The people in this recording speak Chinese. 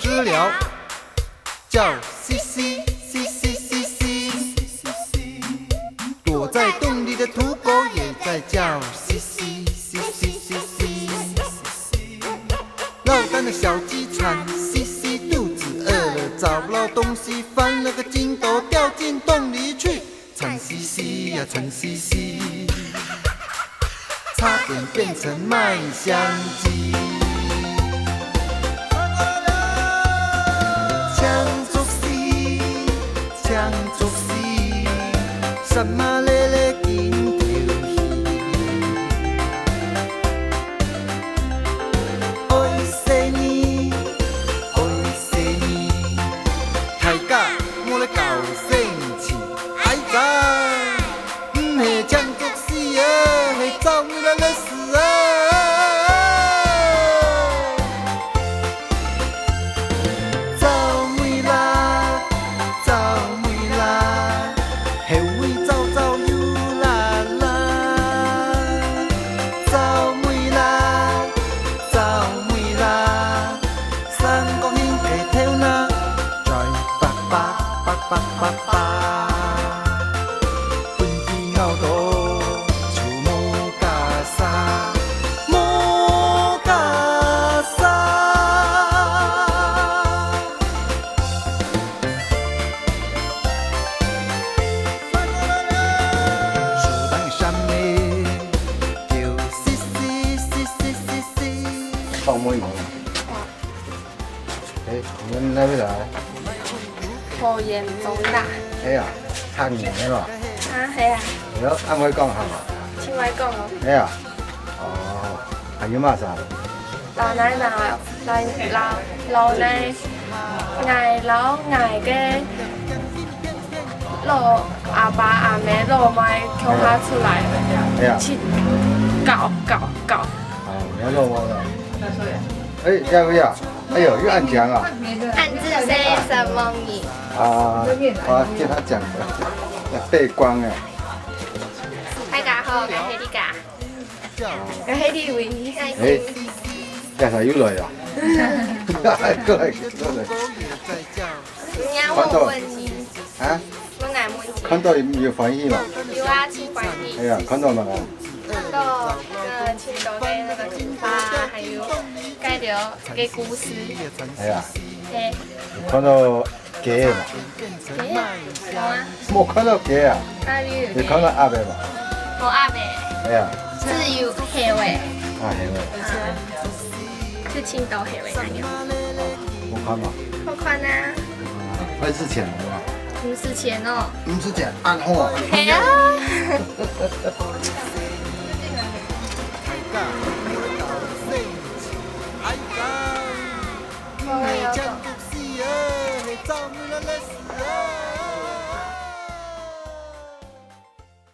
知了，叫西西西西西西。躲在洞里的土狗也在叫西西西西西西。落单的小鸡喘西西，肚子饿了找不到东西，翻了个筋斗掉进洞里去，惨兮兮呀惨兮兮，差点变成麦香鸡。抢竹丝，抢竹丝，什么咧咧紧着戏。爱死你，爱死你，大家莫咧搞生气。哎呀，唔系抢竹丝啊，系走你来勒死啊！放妹妹。你们那边来？桃園中大。哎呀，客人係嘛？啊，係啊。係咯，啱可以講下嘛？聽我講咯。哎呀，哦，係要乜啥？老奶奶老奶嘅老阿爸阿妹老媽叫他出來，哎呀，去搞。哦，你要我了。哎，嘉威啊，哎呦，又按奖啊！暗自say什麼你？啊，我聽他講的，背光哎。大家好，我係你家，我係你位。哎，介紹要來啊！過來。你要我問你？啊？我嗌問你。看到有歡喜嘛？有啊，請歡喜。哎呀，看到嘛？看到那個青島嘅那個櫻花，還有介紹嘅故事。哎呀，對。看到雞嘛？雞啊？有啊。冇看到雞啊？哪裡有？你看到鴨尾嘛？冇鴨尾。哎呀。只有黑尾。啊，係喎。是青島黑尾那樣。冇看嘛？好看啊！快之前係嘛50錢哦。 ？50錢，按好啊。係啊。哎呀！